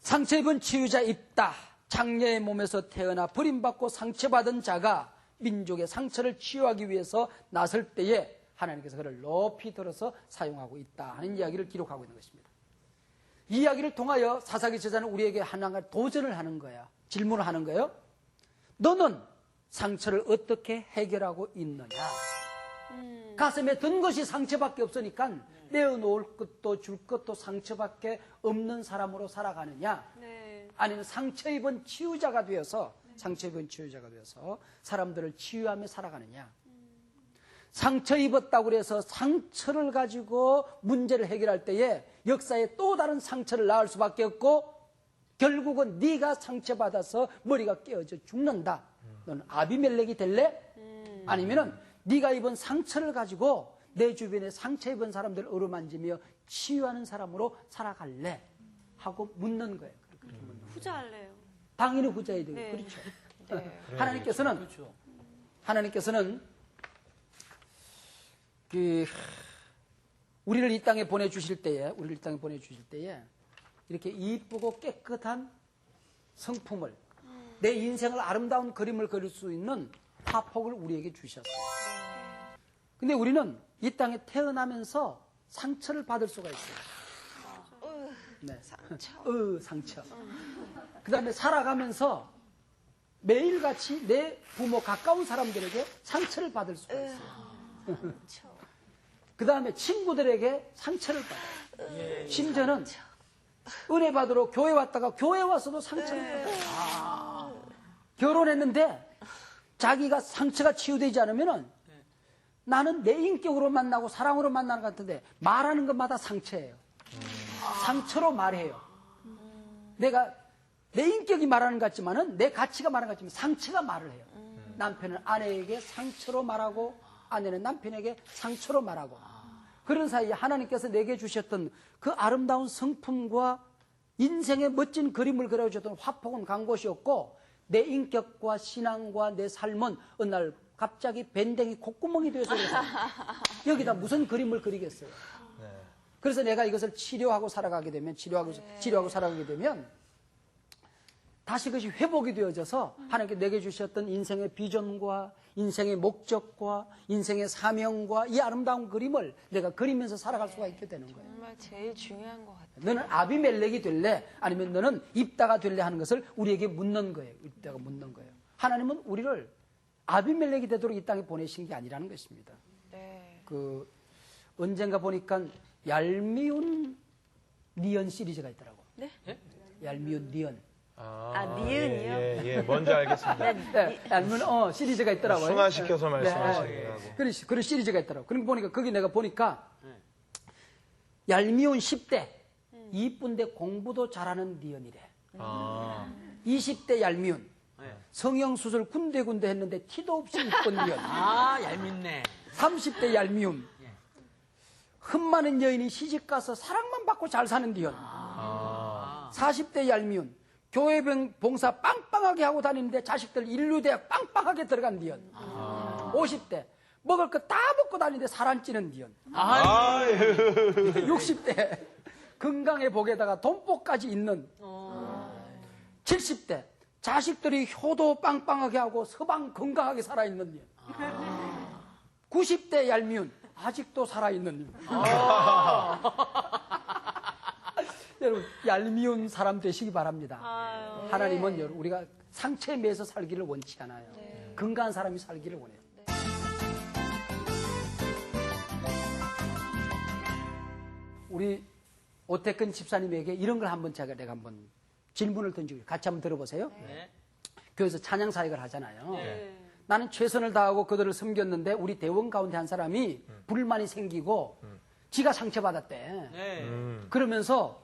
상처 입은 치유자 입다. 장녀의 몸에서 태어나 버림받고 상처받은 자가 민족의 상처를 치유하기 위해서 나설 때에 하나님께서 그를 높이 들어서 사용하고 있다 하는 이야기를 기록하고 있는 것입니다. 이 이야기를 통하여 사사기 제자는 우리에게 하나가 도전을 하는 거야. 질문을 하는 거예요. 너는 상처를 어떻게 해결하고 있느냐? 가슴에 든 것이 상처밖에 없으니까 내어놓을 것도 줄 것도 상처밖에 없는 사람으로 살아가느냐? 아니면 상처 입은 치유자가 되어서 사람들을 치유하며 살아가느냐? 상처 입었다고 해서 상처를 가지고 문제를 해결할 때에 역사에 또 다른 상처를 낳을 수밖에 없고 결국은 네가 상처받아서 머리가 깨어져 죽는다. 너는 아비멜렉이 될래? 아니면은 네가 입은 상처를 가지고 내 주변에 상처 입은 사람들을 어루만지며 치유하는 사람으로 살아갈래? 하고 묻는 거예요. 후자할래요. 당연히 후자야 되고 그렇죠. 하나님께서는 우리를 이 땅에 보내주실 때에 이렇게 이쁘고 깨끗한 성품을 내 인생을 아름다운 그림을 그릴 수 있는 화폭을 우리에게 주셨어요. 근데 우리는 이 땅에 태어나면서 상처를 받을 수가 있어요. 네. 상처. 그 다음에 살아가면서 매일같이 내 부모 가까운 사람들에게 상처를 받을 수가 있어요. 그 다음에 친구들에게 상처를 받아요. 심지어는 은혜 받으러 교회 왔다가 교회 와서도 상처를 받아요. 결혼했는데 자기가 상처가 치유되지 않으면은 나는 내 인격으로 만나고 사랑으로 만나는 것 같은데 말하는 것마다 상처예요. 상처로 말해요. 내가 내 인격이 말하는 것 같지만은 내 가치가 말하는 것 같지만 상처가 말을 해요. 남편은 아내에게 상처로 말하고 아내는 남편에게 상처로 말하고 그런 사이에 하나님께서 내게 주셨던 그 아름다운 성품과 인생의 멋진 그림을 그려주셨던 화폭은 간 곳이었고 내 인격과 신앙과 내 삶은 어느 날 갑자기 밴댕이 콧구멍이 되어서 그래서 여기다 무슨 그림을 그리겠어요. 그래서 내가 이것을 치료하고 살아가게 되면 치료하고 살아가게 되면 다시 그것이 회복이 되어져서 하나님께 내게 주셨던 인생의 비전과 인생의 목적과 인생의 사명과 이 아름다운 그림을 내가 그리면서 살아갈 수가 있게 되는 거예요. 정말 제일 중요한 것 같아요. 너는 아비멜렉이 될래? 아니면 너는 입다가 될래? 하는 것을 우리에게 묻는 거예요. 입다가 묻는 거예요. 하나님은 우리를 아비멜렉이 되도록 이 땅에 보내신 게 아니라는 것입니다. 네. 언젠가 보니까 얄미운 니언 시리즈가 있더라고. 네? 얄미운 니언. 니은이요? 예, 뭔지 알겠습니다. 네, 얄미운 시리즈가 있더라고요. 순화시켜서 말씀하시는 거고. 그런 시리즈가 있더라고. 그러니까 보니까 거기 내가 보니까 얄미운 10대 이쁜데 공부도 잘하는 니언이래. 20대 얄미운 성형수술 군데군데 했는데 티도 없이 이쁜 니언. 얄밉네. 30대 얄미움. 흠 많은 여인이 시집가서 사랑만 받고 잘 사는 니언. 40대 얄미운. 교회 봉사 빵빵하게 하고 다니는데 자식들 인류대학 빵빵하게 들어간 니언. 50대. 먹을 거 다 먹고 다니는데 살 안 찌는 니언. 60대. 건강의 복에다가 돈복까지 있는. 70대. 자식들이 효도 빵빵하게 하고 서방 건강하게 살아있는 일. 90대 얄미운 아직도 살아있는 일. 여러분 얄미운 사람 되시기 바랍니다. 하나님은 여러분 우리가 상처에 매서 살기를 원치 않아요. 건강한 사람이 살기를 원해요. 우리 오태근 집사님에게 이런 걸 한번 내가 한번 질문을 던지고 같이 한번 들어보세요. 네. 교회에서 찬양 사역을 하잖아요. 나는 최선을 다하고 그들을 섬겼는데 우리 대원 가운데 한 사람이 불만이 생기고 지가 상처받았대. 그러면서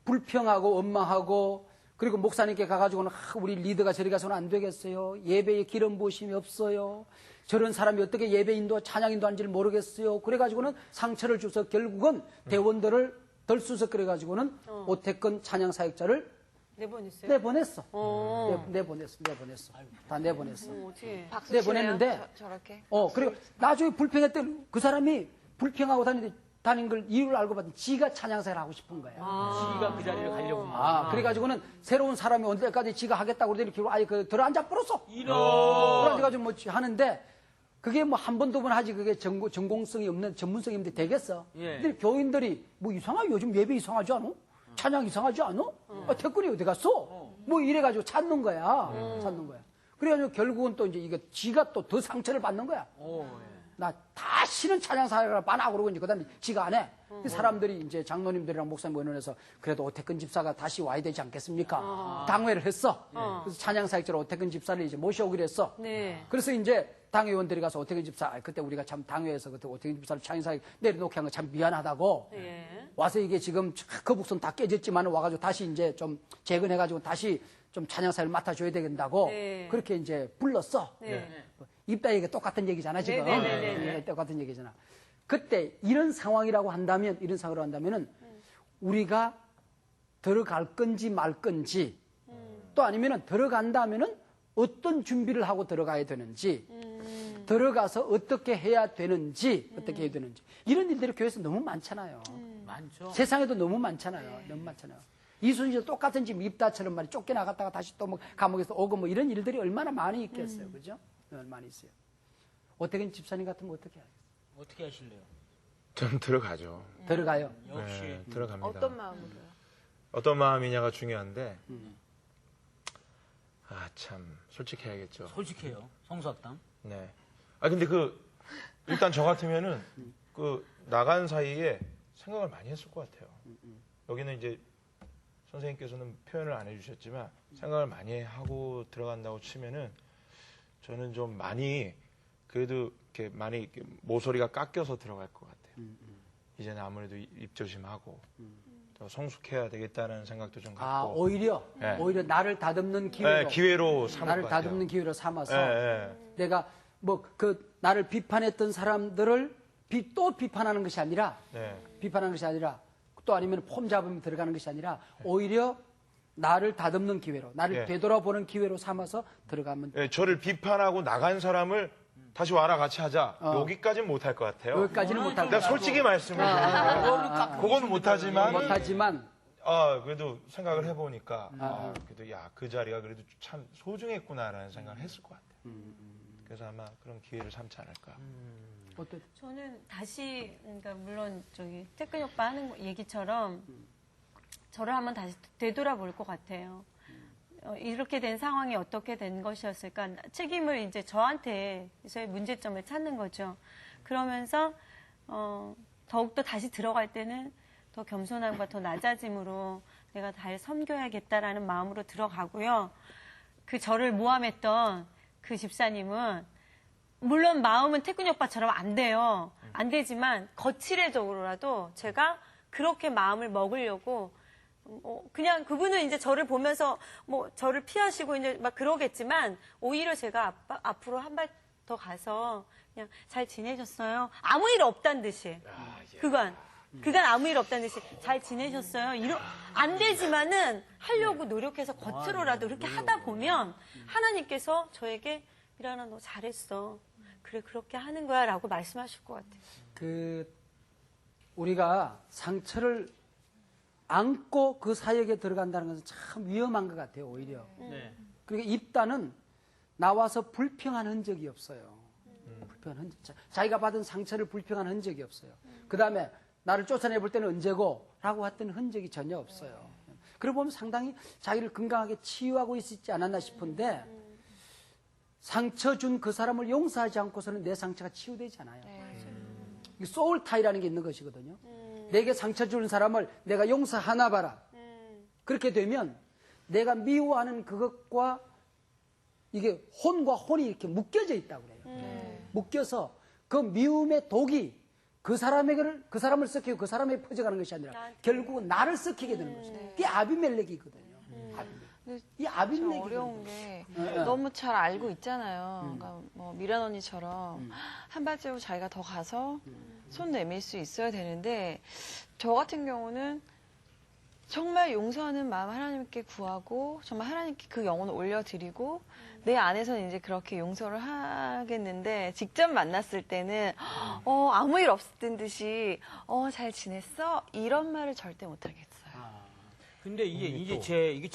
불평하고 원망하고 그리고 목사님께 가가지고는 우리 리더가 저리 가서는 안 되겠어요. 예배에 기름 부으심이 없어요. 저런 사람이 어떻게 예배 인도, 찬양 인도하는지를 모르겠어요. 그래가지고는 상처를 줘서 결국은 대원들을 덜수석거려가지고는 오태근 찬양 사역자를 내보냈어요? 내보냈어. 어. 내보냈어. 다 내보냈어. 어떻게. 박수 내보냈는데, 치네요. 저렇게. 그리고 나중에 불평했대. 그 사람이 불평하고 다닌 걸 이유를 알고 봤더니 지가 찬양사를 하고 싶은 거야. 지가 그 자리를 가려고. 그래가지고는 새로운 사람이 올 때까지 지가 하겠다고 그러더니 결국 아예 들어앉아 버렸어. 그래가지고 뭐 하는데 그게 뭐 한 번, 두 번 하지 그게 전공성이 없는, 전문성이 없는데 되겠어. 예. 근데 교인들이 뭐 이상하게 요즘 예배 이상하지 않아? 찬양 이상하지 않아? 태권이 어디 갔어? 뭐 이래가지고 찾는 거야. 찾는 거야. 그래가지고 결국은 또 이제 이게 지가 또 더 상처를 받는 거야. 나 다시는 찬양사를 안 하고 그러고 이제 그 다음에 지가 안 해. 사람들이 이제 장로님들이랑 목사님 의논해서 그래도 오태근 집사가 다시 와야 되지 않겠습니까? 당회를 했어. 그래서 찬양사역자로 오태근 집사를 이제 모셔오기로 했어. 네. 그래서 이제 당회의원들이 가서 오태근 집사, 그때 우리가 참 당회에서 그때 오태근 집사를 찬양사역 내려놓게 한 거 참 미안하다고. 예. 와서 이게 지금 거북선 다 깨졌지만 와가지고 다시 이제 좀 재건해가지고 다시 좀 찬양사를 맡아줘야 되겠다고. 네. 그렇게 이제 불렀어. 네. 입다에게 똑같은 얘기잖아, 지금. 네네네네. 똑같은 얘기잖아. 그때 이런 상황이라고 한다면은 우리가 들어갈 건지 말 건지 또 아니면은 들어간다면은 어떤 준비를 하고 들어가야 되는지 들어가서 어떻게 해야 되는지 이런 일들이 교회에서 너무 많잖아요. 많죠. 세상에도 너무 많잖아요. 너무 많잖아요. 이순신도 똑같은 지금 입다처럼 말이 쫓겨나갔다가 다시 또 뭐 감옥에서 오고 뭐 이런 일들이 얼마나 많이 있겠어요. 그죠? 많이 있어요. 오태근 집사님 같으면 어떻게 해요? 어떻게 하실래요? 좀 들어가죠. 들어가요. 역시. 네, 들어갑니다. 어떤 마음으로요? 어떤 마음이냐가 중요한데, 참, 솔직해야겠죠. 솔직해요. 성수학당. 네. 근데 일단 저 같으면은, 나간 사이에 생각을 많이 했을 것 같아요. 여기는 이제 선생님께서는 표현을 안 해주셨지만, 생각을 많이 하고 들어간다고 치면은, 저는 좀 그래도 이렇게 많이 이렇게 모서리가 깎여서 들어갈 것 같아요. 이제는 아무래도 입 조심하고, 더 성숙해야 되겠다는 생각도 좀 갖고. 오히려 나를 다듬는 기회로. 네, 기회로 삼을 나를 것 같아요. 다듬는 기회로 삼아서 네. 내가 나를 비판했던 사람들을 또 비판하는 것이 아니라 또 아니면 폼 잡으면 들어가는 것이 아니라 오히려 나를 다듬는 기회로 나를 되돌아보는 기회로 삼아서 들어가면 저를 비판하고 나간 사람을 다시 와라 같이 하자. 여기까지는 못할 것 같아요. 여기까지는 못할 내가 거야. 솔직히 말씀을 드리면 그건 못하지만 그래도 생각을 해보니까 그래도 그 자리가 그래도 참 소중했구나라는 생각을 했을 것 같아요. 그래서 아마 그런 기회를 삼지 않을까. 저는 다시, 그러니까 물론 태근 오빠 하는 얘기처럼 저를 한번 다시 되돌아볼 것 같아요. 이렇게 된 상황이 어떻게 된 것이었을까? 책임을 이제 저한테서의 문제점을 찾는 거죠. 그러면서 더욱더 다시 들어갈 때는 더 겸손함과 더 낮아짐으로 내가 잘 섬겨야겠다라는 마음으로 들어가고요. 저를 모함했던 그 집사님은 물론 마음은 태근이 오빠처럼 안 돼요. 안 되지만 거칠애적으로라도 제가 그렇게 마음을 먹으려고 그냥 그분은 이제 저를 보면서 저를 피하시고 이제 막 그러겠지만 오히려 제가 앞으로 한 발 더 가서 그냥 잘 지내셨어요? 아무 일 없다는 듯이. 그간 아무 일 없다는 듯이 잘 지내셨어요? 안 되지만은 하려고 노력해서 겉으로라도 그렇게 하다 보면 하나님께서 저에게 미란아 너 잘했어. 그래 그렇게 하는 거야 라고 말씀하실 것 같아요. 우리가 상처를 안고 그 사역에 들어간다는 것은 참 위험한 것 같아요, 오히려. 네. 그러니까 입다는 나와서 불평한 흔적이 없어요. 불평한 흔적. 자기가 받은 상처를 불평한 흔적이 없어요. 그 다음에 나를 쫓아내볼 때는 언제고? 라고 했던 흔적이 전혀 없어요. 그러고 보면 상당히 자기를 건강하게 치유하고 있지 않았나 싶은데 상처 준 그 사람을 용서하지 않고서는 내 상처가 치유되지 않아요. 소울 타이라는 게 있는 것이거든요. 내게 상처 주는 사람을 내가 용서하나 봐라. 그렇게 되면 내가 미워하는 그것과 이게 혼과 혼이 이렇게 묶여져 있다고 그래요. 묶여서 그 미움의 독이 그 사람을 썩히고 그 사람에 퍼져가는 것이 아니라 결국은 나를 썩히게 되는 것이에요. 그게 아비멜렉이거든요. 이 참 아빈내기 어려운 게 네. 너무 잘 알고 있잖아요. 그러니까 뭐 미란 언니처럼 한 발자국 자기가 더 가서 손 내밀 수 있어야 되는데 저 같은 경우는 정말 용서하는 마음 하나님께 구하고 정말 하나님께 그 영혼을 올려드리고 내 안에서는 이제 그렇게 용서를 하겠는데 직접 만났을 때는 아무 일 없었던 듯이 잘 지냈어? 이런 말을 절대 못하겠어요. 근데 이게 제 얘기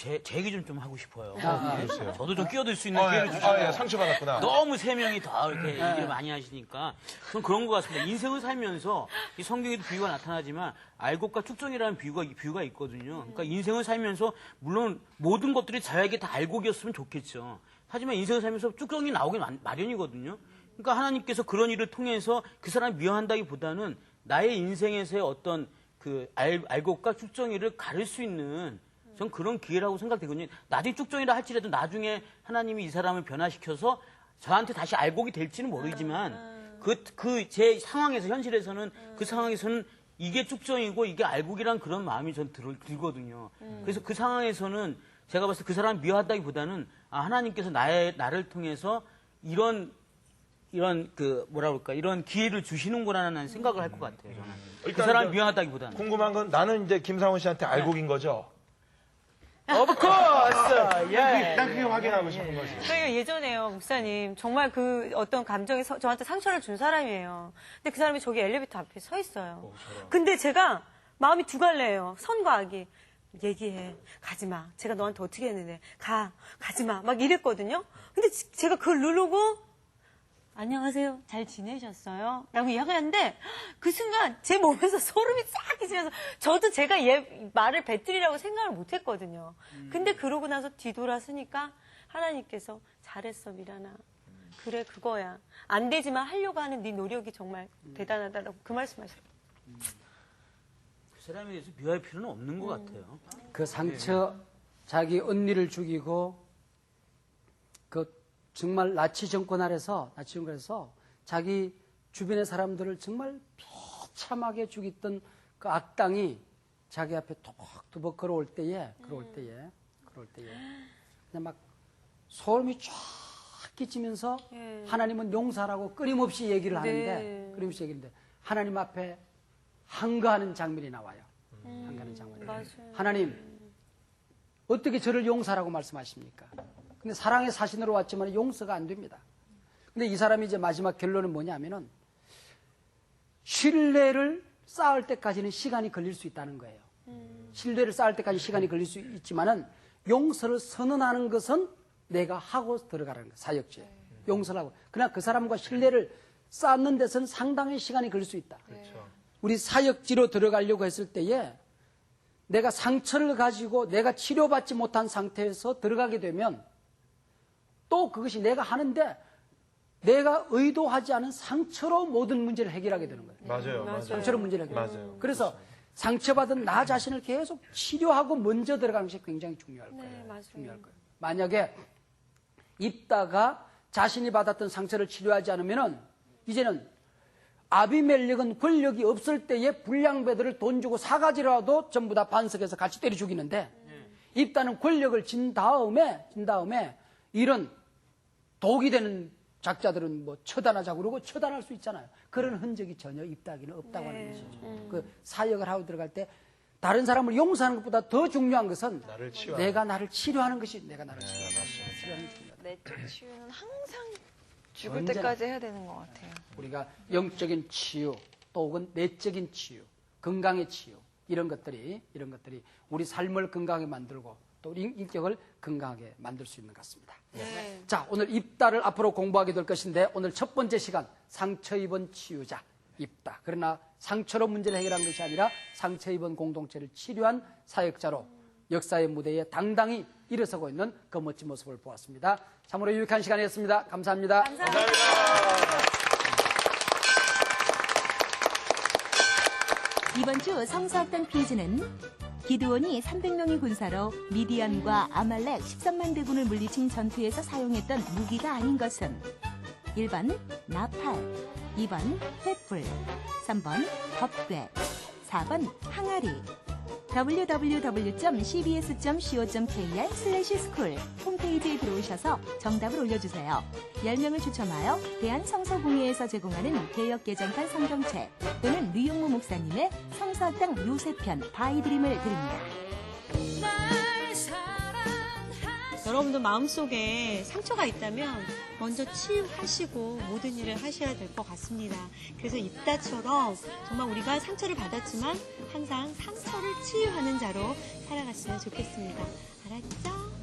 좀 하고 싶어요. 해주세요. 저도 좀 끼어들 수 있는 기회를 주시면. 예, 상처받았구나. 너무 세 명이 다 이렇게 얘기를 많이 하시니까 전 그런 것 같습니다. 인생을 살면서 이 성경에도 비유가 나타나지만 알곡과 축정이라는 비유가 있거든요. 그러니까 인생을 살면서 물론 모든 것들이 저에게 다 알곡이었으면 좋겠죠. 하지만 인생을 살면서 축정이 나오기 마련이거든요. 그러니까 하나님께서 그런 일을 통해서 그 사람을 미워한다기보다는 나의 인생에서의 어떤 그 알곡과 축정이를 가를 수 있는 전 그런 기회라고 생각되거든요. 나중에 축정이라 할지라도 나중에 하나님이 이 사람을 변화시켜서 저한테 다시 알곡이 될지는 모르지만 제 상황에서 현실에서는 그 상황에서는 이게 축정이고 이게 알곡이란 그런 마음이 전 들거든요. 그래서 그 상황에서는 제가 봤을 때 그 사람을 미워한다기보다는 하나님께서 나를 통해서 이런 이런 기회를 주시는구나라는 생각을 할 것 같아요. 저는. 그 사람을 미워하다기보다는. 궁금한 건 나는 이제 김상훈 씨한테 알곡인 거죠? Of course! 예. 난 그게 확인하고 싶은 거지. 그러니까 예전에요, 목사님. 정말 그 어떤 감정이 저한테 상처를 준 사람이에요. 근데 그 사람이 저기 엘리베이터 앞에 서 있어요. 근데 제가 마음이 두 갈래예요. 선과 악이. 얘기해. 가지 마. 제가 너한테 어떻게 했는데. 가지 마. 막 이랬거든요. 근데 제가 그걸 누르고 안녕하세요. 잘 지내셨어요? 라고 이야기하는데 그 순간 제 몸에서 소름이 싹 끼치면서 저도 제가 얘 말을 뱉으리라고 생각을 못 했거든요. 근데 그러고 나서 뒤돌아서니까 하나님께서 잘했어 미란아. 그래 그거야. 안 되지만 하려고 하는 네 노력이 정말 대단하다라고 그 말씀하셨어요. 그 사람에 대해서 미워할 필요는 없는 것 같아요. 그 상처 자기 언니를 죽이고 그 정말 나치 정권 아래서 자기 주변의 사람들을 정말 비참하게 죽였던 그 악당이 자기 앞에 톡톡 걸어올 때에 그냥 막 소름이 쫙 끼치면서 하나님은 용서하라고 끊임없이 얘기를 하는데 하나님 앞에 항거하는 장면이 나와요. 항거하는 장면이. 하나님 어떻게 저를 용서하라고 말씀하십니까? 근데 사랑의 사신으로 왔지만 용서가 안 됩니다. 근데 이 사람이 이제 마지막 결론은 뭐냐면은 신뢰를 쌓을 때까지는 시간이 걸릴 수 있다는 거예요. 신뢰를 쌓을 때까지 시간이 걸릴 수 있지만은 용서를 선언하는 것은 내가 하고 들어가라는 거예요. 사역지에. 용서를 하고. 그러나 그 사람과 신뢰를 쌓는 데서는 상당히 시간이 걸릴 수 있다. 그렇죠. 우리 사역지로 들어가려고 했을 때에 내가 상처를 가지고 내가 치료받지 못한 상태에서 들어가게 되면 또 그것이 내가 하는데 내가 의도하지 않은 상처로 모든 문제를 해결하게 되는 거예요. 맞아요. 상처로 문제를 해결해요. 맞아요. 그래서 상처받은 나 자신을 계속 치료하고 먼저 들어가는 것이 굉장히 중요할 거예요. 네, 맞아요. 중요할 거예요. 만약에 입다가 자신이 받았던 상처를 치료하지 않으면은 이제는 아비멜렉은 권력이 없을 때에 불량배들을 돈 주고 사가지라도 전부 다 반석에서 같이 때려 죽이는데 입다는 권력을 진 다음에 이런 독이 되는 작자들은 뭐 처단하자고 그러고 처단할 수 있잖아요. 그런 흔적이 전혀 입다기는 없다고 하는 것이죠. 그 사역을 하고 들어갈 때 다른 사람을 용서하는 것보다 더 중요한 것은 내가 나를 치료하는 것이 내가 나를 치료하는 것이 중요하다. 내적 치유는 항상 죽을 때까지 해야 되는 것 같아요. 우리가 영적인 치유 또 혹은 내적인 치유, 건강의 치유 이런 것들이 우리 삶을 건강하게 만들고 또 우리 인격을 건강하게 만들 수 있는 것 같습니다. 네. 자, 오늘 입다를 앞으로 공부하게 될 것인데 오늘 첫 번째 시간 상처 입은 치유자 입다. 그러나 상처로 문제를 해결한 것이 아니라 상처 입은 공동체를 치료한 사역자로 역사의 무대에 당당히 일어서고 있는 그 멋진 모습을 보았습니다. 참으로 유익한 시간이었습니다. 감사합니다. 이번 주 성서학당 퀴즈는 기드온이 300명의 군사로 미디안과 아말렉 13만 대군을 물리친 전투에서 사용했던 무기가 아닌 것은 1번 나팔, 2번 횃불, 3번 법궤, 4번 항아리. www.cbs.co.kr/school 홈페이지에 들어오셔서 정답을 올려주세요. 10명을 추첨하여 대한성서공회에서 제공하는 개역개정판 성경책 또는 류용무 목사님의 성서학당 요셉편 바이드림을 드립니다. 여러분도 마음속에 상처가 있다면 먼저 치유하시고 모든 일을 하셔야 될 것 같습니다. 그래서 입다처럼 정말 우리가 상처를 받았지만 항상 상처를 치유하는 자로 살아갔으면 좋겠습니다. 알았죠?